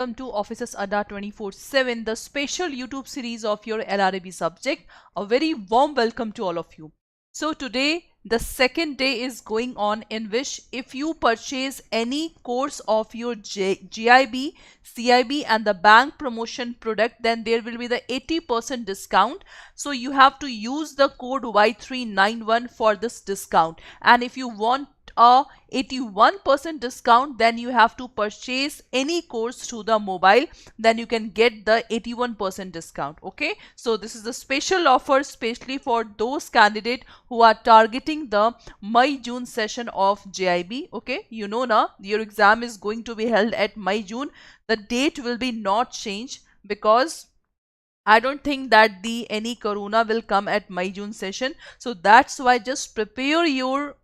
Welcome to Officers Adda 24/7, the special YouTube series of your LRAB subject. A very warm welcome to all of you. So today the second day is going on in which if you purchase any course of your JAIIB, CAIIB and the bank promotion product, then there will be the 80% discount. So you have to use the code Y391 for this discount. And if you want a 81% discount, then you have to purchase any course through the mobile, then you can get the 81% discount. Okay, so this is a special offer especially for those candidates who are targeting the May-June session of JAIIB. Okay, you know now your exam is going to be held at May-June. The date will be not changed because I don't think that any corona will come at May-June session. So that's why just prepare your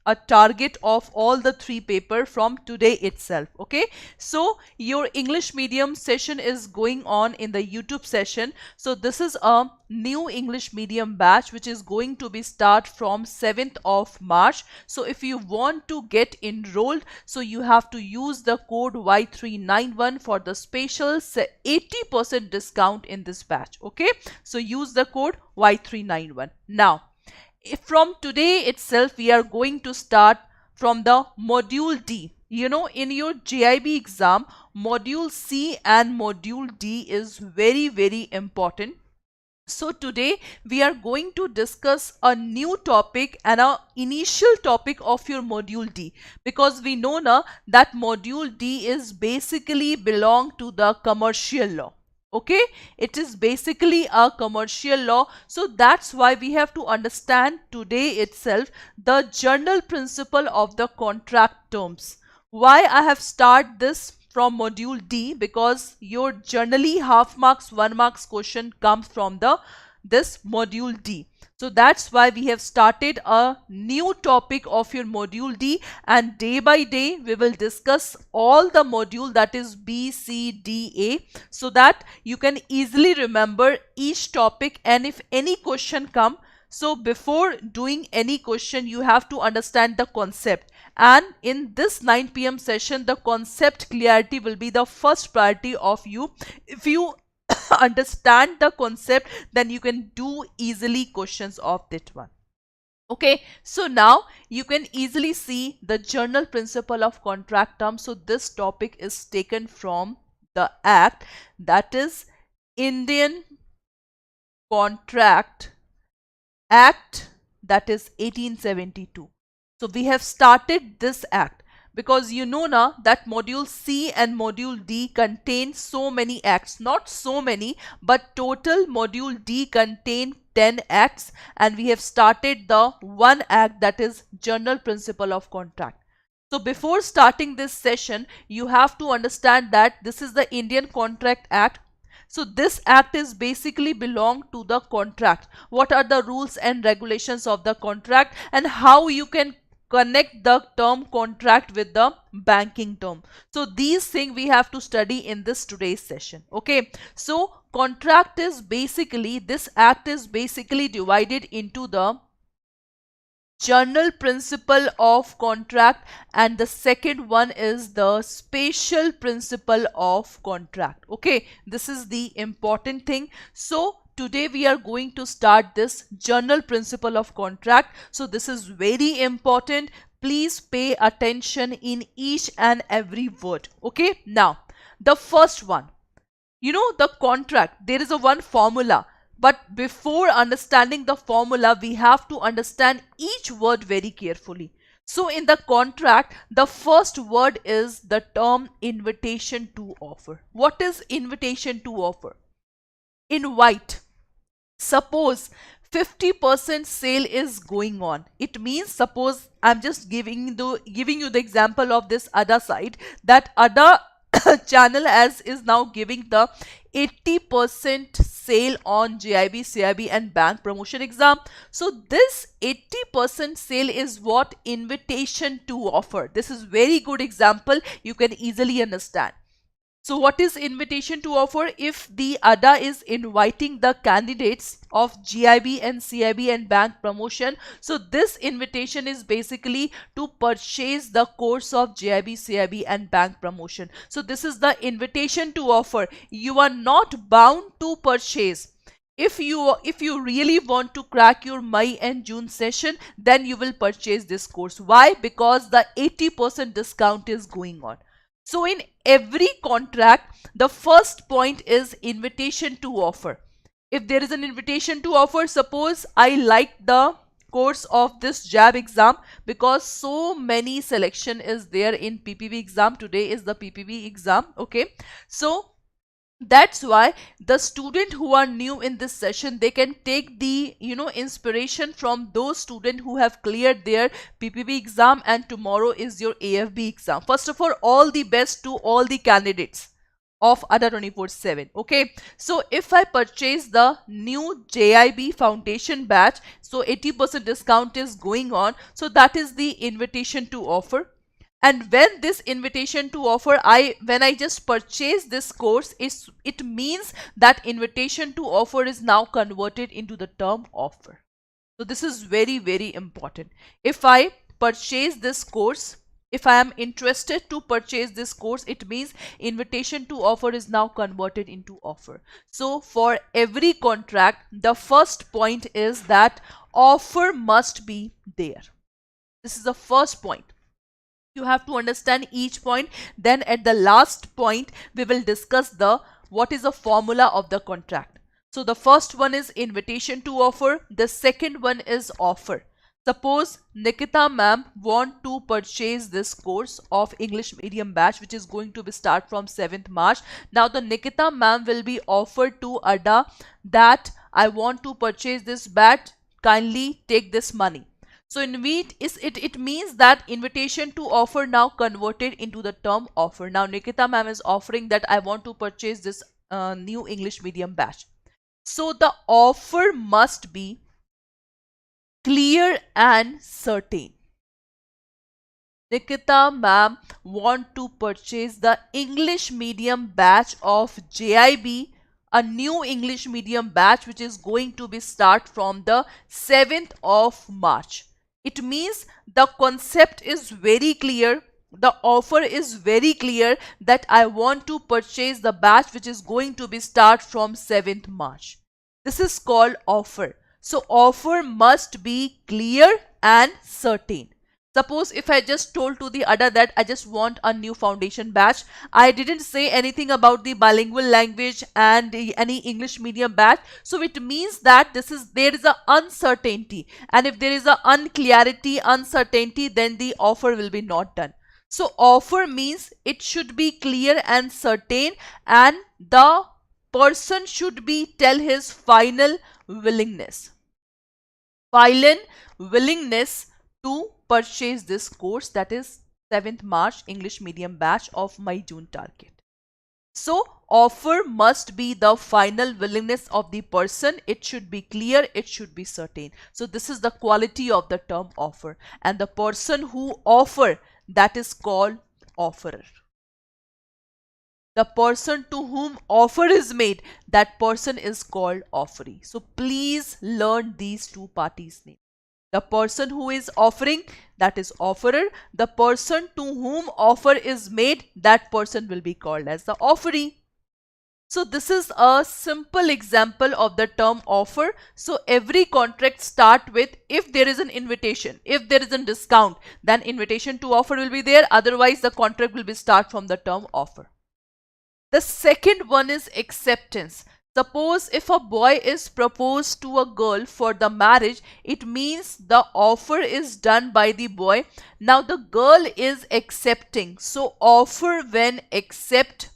a target of all the three paper from today itself. Okay, so your English medium session is going on in the YouTube session. So this is a new English medium batch which is going to be start from 7th of March. So if you want to get enrolled, so you have to use the code Y391 for the special 80% discount in this batch. Okay, so use the code Y391. Now from today itself we are going to start from the module D. You know, in your JAIIB exam, module C and module D is very important. So today we are going to discuss a new topic and a initial topic of your module D, because we know now that module D is basically belong to the commercial law. Okay, it is basically a commercial law. So that's why we have to understand today itself the general principle of the contract terms. Why I have started this from module D? Because your generally half marks 1 marks question comes from this module D. So that's why we have started a new topic of your module D, and day by day we will discuss all the module, that is B, C, D, A, so that you can easily remember each topic. And if any question come, so before doing any question you have to understand the concept, and in this 9 PM session the concept clarity will be the first priority of you. If you understand the concept, then you can do easily questions of that one. Okay, so now you can easily see the general principle of contract terms. So this topic is taken from the act, that is Indian Contract Act, that is 1872. So we have started this act because you know now that module C and module D contain so many acts, not so many, but total module D contain 10 acts, and we have started the one act, that is general principle of contract. So before starting this session you have to understand that this is the Indian Contract Act. So this act is basically belong to the contract. What are the rules and regulations of the contract, and how you can connect the term contract with the banking term. So these things we have to study in this today's session. Okay, so contract is basically, this act is basically divided into the general principle of contract, and the second one is the special principle of contract. Okay, this is the important thing. So today we are going to start this general principle of contract. So this is very important. Please pay attention in each and every word. Okay, now the first one, you know, the contract, there is a one formula. But before understanding the formula, we have to understand each word very carefully. So in the contract, the first word is the term invitation to offer. What is invitation to offer? Invite. Suppose 50% sale is going on. It means, suppose I'm just giving you the example of this Adda site, that Adda channel as is now giving the 80% sale on JAIIB, CAIIB and bank promotion exam. So this 80% sale is what? Invitation to offer. This is very good example, you can easily understand. So what is invitation to offer? If the Adda is inviting the candidates of JAIIB and CAIIB and bank promotion, so this invitation is basically to purchase the course of JAIIB, CAIIB and bank promotion. So this is the invitation to offer. You are not bound to purchase. If you really want to crack your May and June session, then you will purchase this course. Why? Because the 80% discount is going on. So in every contract, the first point is invitation to offer. If there is an invitation to offer, suppose I like the course of this JAIIB exam because so many selection is there in PPB exam. Today is the PPB exam. Okay, so that's why the student who are new in this session, they can take the inspiration from those students who have cleared their PPB exam, and tomorrow is your AFB exam. First of all the best to all the candidates of Adda 24/7. Okay, so if I purchase the new JAIIB foundation batch, so 80% discount is going on. So that is the invitation to offer. And when this invitation to offer, when I just purchase this course, it means that invitation to offer is now converted into the term offer. So this is very, very important. If I purchase this course, if I am interested to purchase this course, it means invitation to offer is now converted into offer. So for every contract, the first point is that offer must be there. This is the first point. You have to understand each point. Then at the last point, we will discuss what is the formula of the contract. So the first one is invitation to offer. The second one is offer. Suppose Nikita ma'am want to purchase this course of English medium batch, which is going to be start from 7th March. Now the Nikita ma'am will be offered to Adda that I want to purchase this batch, kindly take this money. So it means that invitation to offer now converted into the term offer. Now Nikita ma'am is offering that I want to purchase this new English medium batch. So the offer must be clear and certain. Nikita ma'am want to purchase the English medium batch of JAIIB, a new English medium batch which is going to be start from the 7th of March. It means the concept is very clear. The offer is very clear that I want to purchase the batch which is going to be start from 7th March. This is called offer. So offer must be clear and certain. Suppose if I just told to the Adda that I just want a new foundation batch, I didn't say anything about the bilingual language and any English medium batch. So it means that there is a uncertainty, and if there is a unclarity, uncertainty, then the offer will be not done. So offer means it should be clear and certain, and the person should be tell his final willingness. Final willingness to purchase this course, that is 7th March English medium batch of my June target. So offer must be the final willingness of the person. It should be clear, it should be certain. So this is the quality of the term offer, and the person who offer, that is called offerer. The person to whom offer is made, that person is called offeree. So please learn these two parties' names. The person who is offering, that is offerer. The person to whom offer is made, that person will be called as the offeree. So this is a simple example of the term offer. So every contract start with, if there is an invitation, if there is a discount, then invitation to offer will be there. Otherwise the contract will be start from the term offer. The second one is acceptance. Suppose if a boy is proposed to a girl for the marriage, it means the offer is done by the boy. Now the girl is accepting. So offer when accept,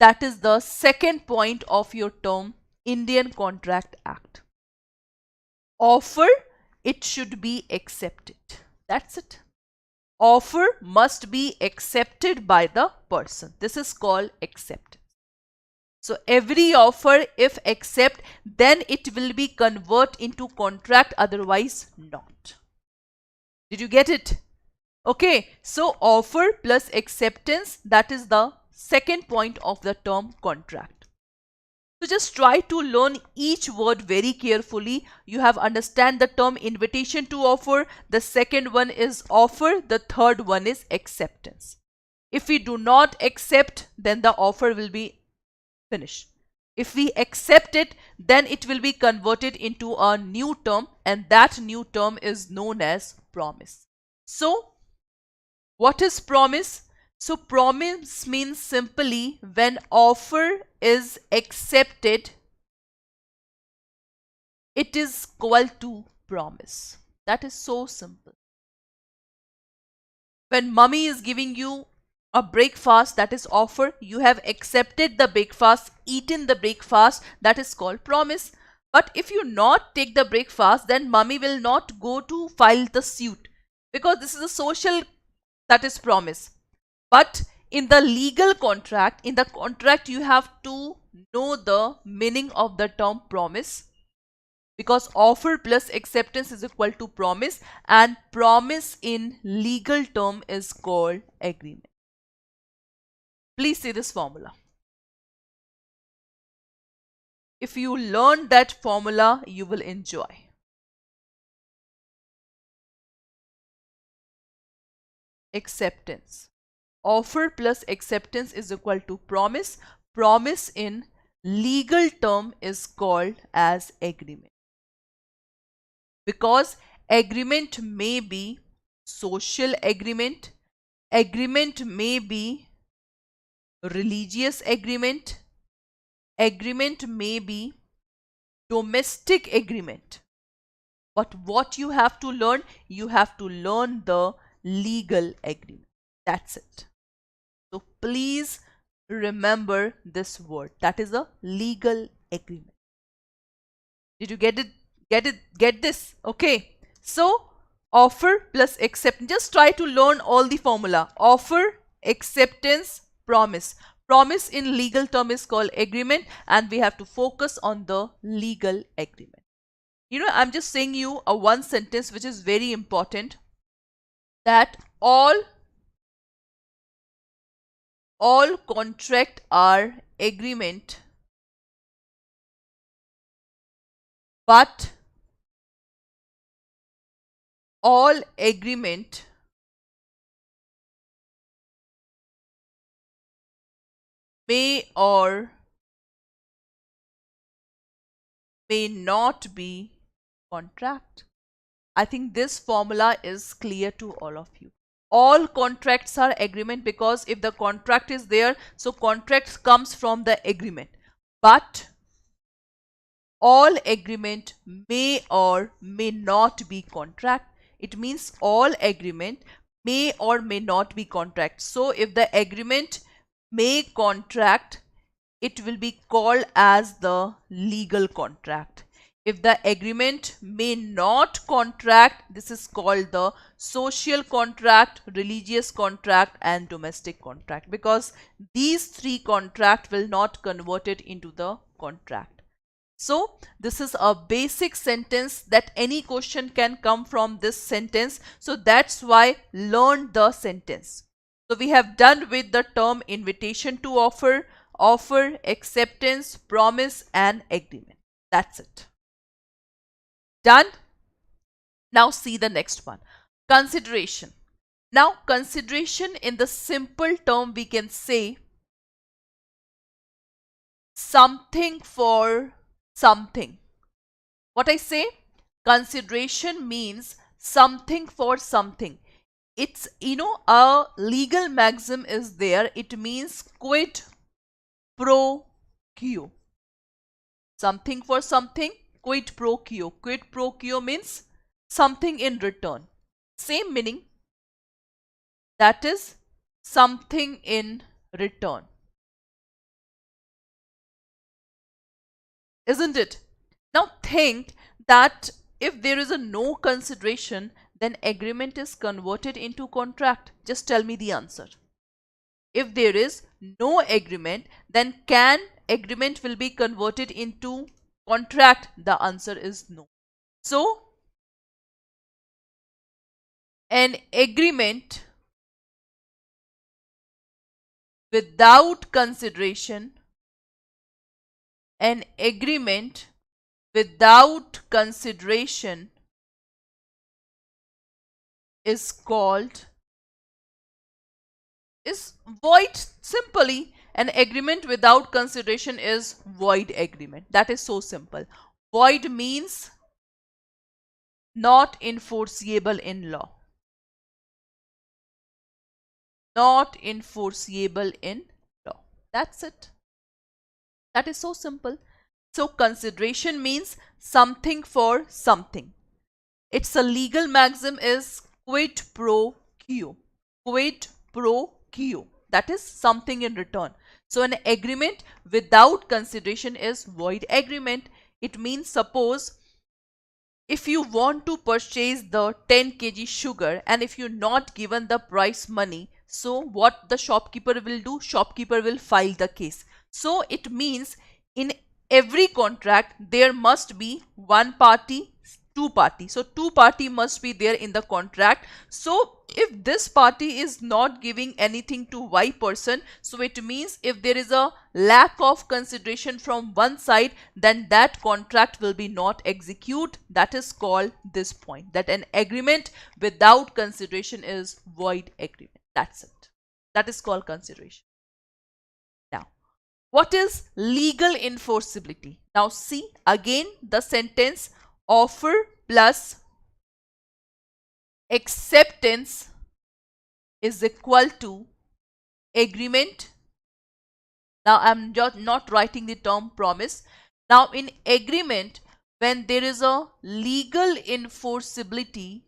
that is the second point of your term, Indian Contract Act. Offer, it should be accepted. That's it. Offer must be accepted by the person. This is called acceptance. So every offer, if accept, then it will be convert into contract, otherwise not. Did you get it? Okay, so offer plus acceptance, that is the second point of the term contract. So just try to learn each word very carefully. You have understand the term invitation to offer. The second one is offer. The third one is acceptance. If we do not accept, then the offer will be finished. If we accept it, then it will be converted into a new term, and that new term is known as promise. So what is promise? So promise means simply when offer is accepted, it is equal to promise. That is so simple. When mummy is giving you a breakfast, that is offer. You have accepted the breakfast, eaten the breakfast, that is called promise. But if you not take the breakfast, then mummy will not go to file the suit, because this is a social, that is promise. But in the legal contract, in the contract you have to know the meaning of the term promise, because offer plus acceptance is equal to promise, and promise in legal term is called agreement. Please see this formula. If you learn that formula, you will enjoy. Acceptance. Offer plus acceptance is equal to promise. Promise in legal term is called as agreement. Because agreement may be social agreement, agreement may be religious agreement, agreement may be domestic agreement. But what you have to learn? You have to learn the legal agreement. That's it. So please remember this word. That is a legal agreement. Did you get it? Get this? Okay. So offer plus acceptance. Just try to learn all the formula. Offer, acceptance, promise. Promise in legal term is called agreement, and we have to focus on the legal agreement. You know, I'm just saying you a one sentence which is very important, that all contract are agreement, but all agreement may or may not be contract. I think this formula is clear to all of you. All contracts are agreement, because if the contract is there, so contract comes from the agreement. But all agreement may or may not be contract. It means all agreement may or may not be contract. So if the agreement may contract, it will be called as the legal contract. If the agreement may not contract, this is called the social contract, religious contract, and domestic contract, because these three contracts will not convert it into the contract. So this is a basic sentence that any question can come from this sentence. So that's why learn the sentence. So we have done with the term invitation to offer, offer, acceptance, promise, and agreement. That's it. Done? Now see the next one. Consideration. Now consideration, in the simple term we can say something for something. What I say? Consideration means something for something. It's, you know, a legal maxim is there. It means quid pro quo. Something for something, quid pro quo. Quid pro quo means something in return. Same meaning. That is something in return. Isn't it? Now think that if there is a no consideration, then agreement is converted into contract. Just tell me the answer. If there is no agreement, then can agreement will be converted into contract? The answer is no. So an agreement without consideration, an agreement without consideration is void. Simply, an agreement without consideration is void agreement. That is so simple. Void means not enforceable in law. Not enforceable in law. That's it. That is so simple. So consideration means something for something. It's a legal maxim is quid pro quo. Quid pro quo. That is something in return. So an agreement without consideration is void agreement. It means, suppose if you want to purchase the 10 kg sugar and if you're not given the price money, so what the shopkeeper will do? Shopkeeper will file the case. So it means in every contract there must be one party, two party. So two party must be there in the contract. So if this party is not giving anything to Y person, so it means if there is a lack of consideration from one side, then that contract will be not execute. That is called this point, that an agreement without consideration is void agreement. That's it. That is called consideration. Now, what is legal enforceability? Now see again the sentence, offer plus acceptance is equal to agreement. Now I'm just not writing the term promise. Now in agreement, when there is a legal enforceability,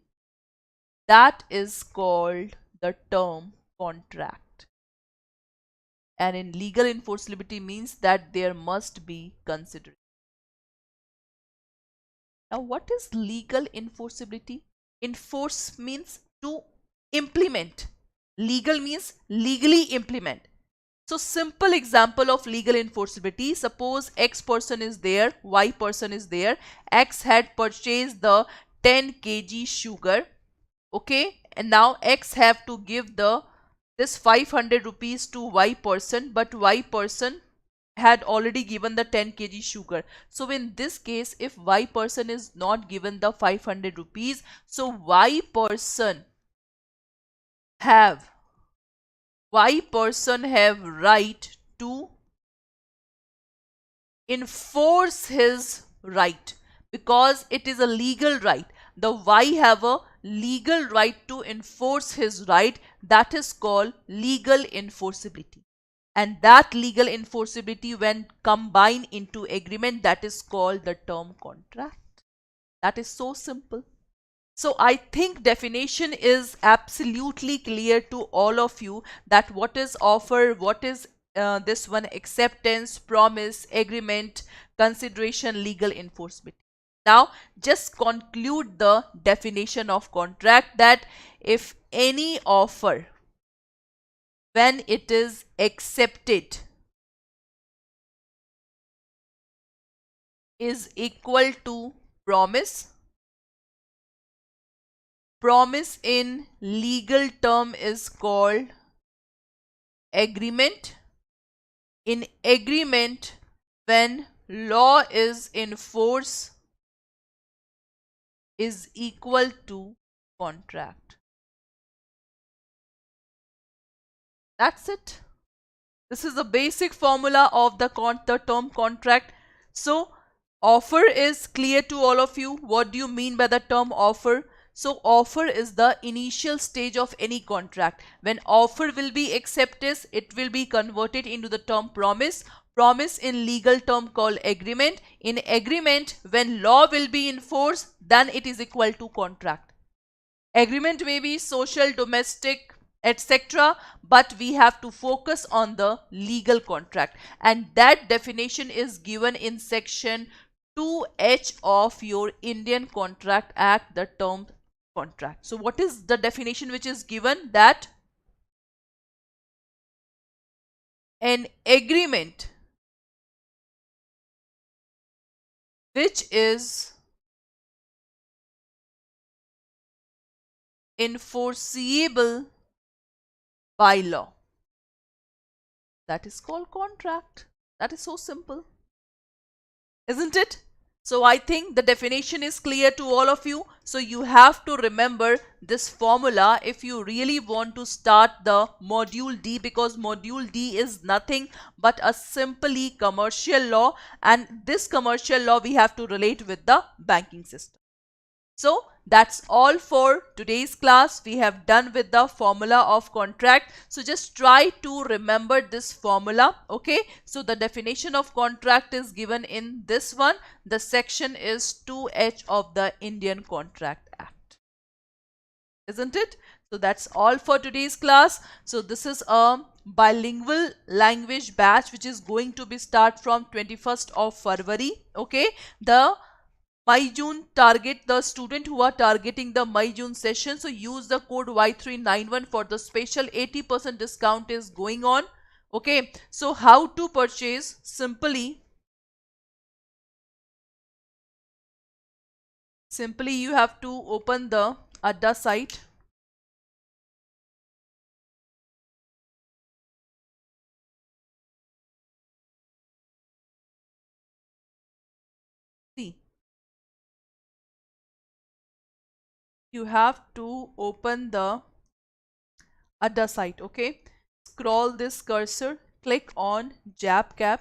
that is called the term contract. And in legal enforceability means that there must be consideration. Now what is legal enforceability? Enforce means to implement. Legal means legally implement. So simple example of legal enforceability, suppose X person is there, Y person is there. X had purchased the 10 kg sugar, okay, and now X have to give this 500 rupees to Y person, but Y person had already given the 10 kg sugar. So in this case, if Y person is not given the 500 rupees, so Y person have right to enforce his right, because it is a legal right. The Y have a legal right to enforce his right. That is called legal enforceability. And that legal enforceability, when combined into agreement, that is called the term contract. That is so simple. So I think definition is absolutely clear to all of you, that what is offer, what is this one, acceptance, promise, agreement, consideration, legal enforcement. Now just conclude the definition of contract, that if any offer, when it is accepted, is equal to promise. Promise in legal term is called agreement. In agreement, when law is in force, is equal to contract. That's it. This is the basic formula of the term contract. So offer is clear to all of you. What do you mean by the term offer? So offer is the initial stage of any contract. When offer will be accepted, it will be converted into the term promise. Promise in legal term called agreement. In agreement, when law will be enforced, then it is equal to contract. Agreement may be social, domestic, etc., but we have to focus on the legal contract, and that definition is given in section 2H of your Indian Contract Act, the term contract. So what is the definition which is given? That an agreement which is enforceable by law. That is called contract. That is so simple, isn't it? So I think the definition is clear to all of you. So you have to remember this formula if you really want to start the module D, because module D is nothing but a simply commercial law, and this commercial law we have to relate with the banking system. So that's all for today's class. We have done with the formula of contract. So just try to remember this formula. Okay. So the definition of contract is given in this one. The section is 2H of the Indian Contract Act. Isn't it? So that's all for today's class. So this is a bilingual language batch which is going to be start from 21st of February. Okay. The MyJune target, the student who are targeting the MyJune session, so use the code Y391 for the special 80% discount is going on. Okay, so how to purchase? Simply you have to open the Adda site. See, you have to open the Adda site. Okay, scroll this cursor, click on JAIIB.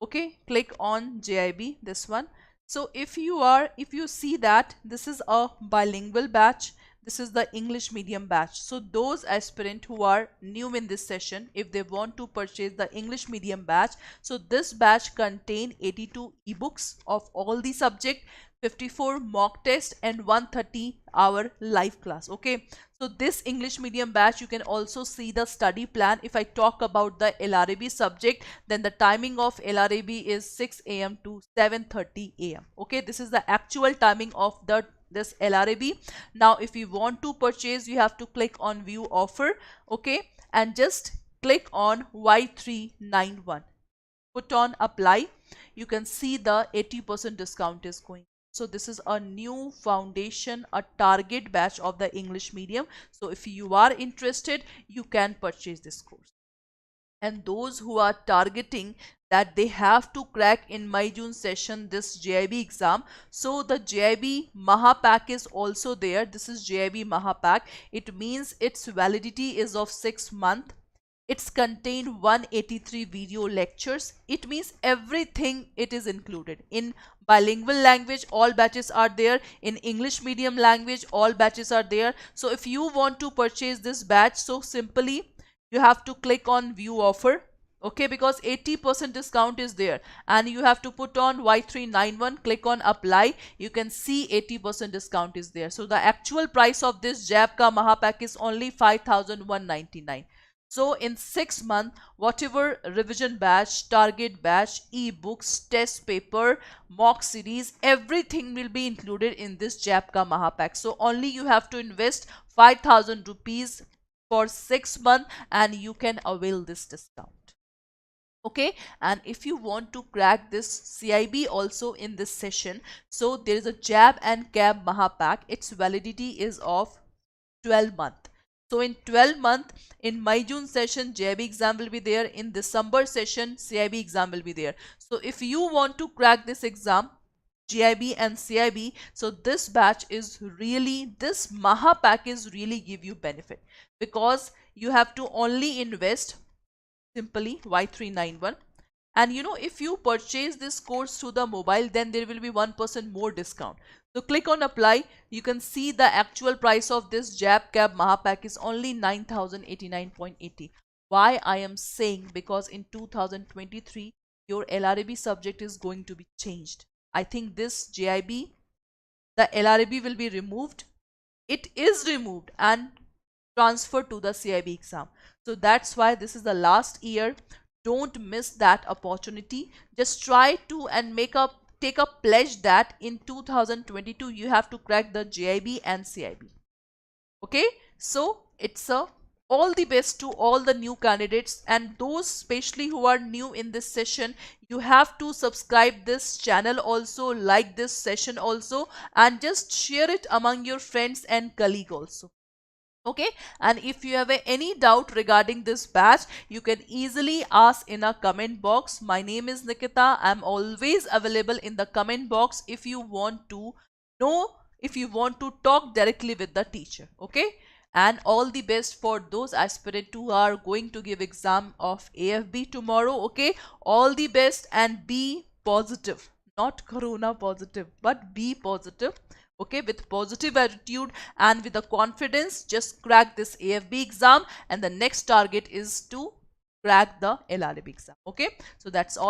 Okay, click on JAIIB, this one. So if you see that this is a bilingual batch, this is the English medium batch. So those aspirant who are new in this session, if they want to purchase the English medium batch, so this batch contain 82 ebooks of all the subject, 54 mock test and 130-hour live class. Okay, so this English medium batch, you can also see the study plan. If I talk about the LRAB subject, then the timing of LRAB is 6 AM to 7:30 AM. Okay, this is the actual timing of this LRAB. Now if you want to purchase, you have to click on view offer. Okay, and just click on Y391, put on apply. You can see the 80% discount is going. So this is a new foundation, a target batch of the English medium. So if you are interested, you can purchase this course. And those who are targeting that they have to crack in MyJune session this JAIIB exam, so the JAIIB Mahapack is also there. This is JAIIB Mahapack. It means its validity is of 6 months. It's contained 183 video lectures. It means everything it is included. In bilingual language, all batches are there. In English medium language, all batches are there. So if you want to purchase this batch, so simply you have to click on view offer. Okay, because 80% discount is there, and you have to put on Y391, click on apply. You can see 80% discount is there. So the actual price of this JAIIB ka Mahapack is only 5,199. So in 6 months, whatever revision batch, target batch, ebooks, test paper, mock series, everything will be included in this JAIIB ka Mahapack. So only you have to invest 5,000 rupees for 6 months and you can avail this discount. Okay, and if you want to crack this CAIIB also in this session, so there is a JAIIB and CAIIB Mahapack. Its validity is of 12 months. So in 12 months, in MyJune session, JAIIB exam will be there. In December session, CAIIB exam will be there. So if you want to crack this exam, JAIIB and CAIIB, so this batch is really, this Mahapack is really give you benefit, because you have to only invest simply Y391. And you know, if you purchase this course through the mobile, then there will be 1% more discount. So click on apply. You can see the actual price of this JAIIB CAIIB Mahapack is only 9,089.80. Why I am saying? Because in 2023, your LRAB subject is going to be changed. I think this JAIIB, the LRAB will be removed. It is removed and transferred to the CAIIB exam. So that's why this is the last year. Don't miss that opportunity. Just try to and take a pledge that in 2022 you have to crack the JAIIB and CAIIB. Okay, so it's all the best to all the new candidates, and those especially who are new in this session, you have to subscribe this channel also, like this session also, and just share it among your friends and colleagues also. Okay, and if you have any doubt regarding this batch, you can easily ask in a comment box. My name is Nikita. I'm always available in the comment box if you want to know, if you want to talk directly with the teacher. Okay, and all the best for those aspirants who are going to give exam of AFB tomorrow. Okay, all the best and be positive, not corona positive, but be positive. Okay, with positive attitude and with the confidence, just crack this AFB exam, and the next target is to crack the LRAB exam. Okay, so that's all.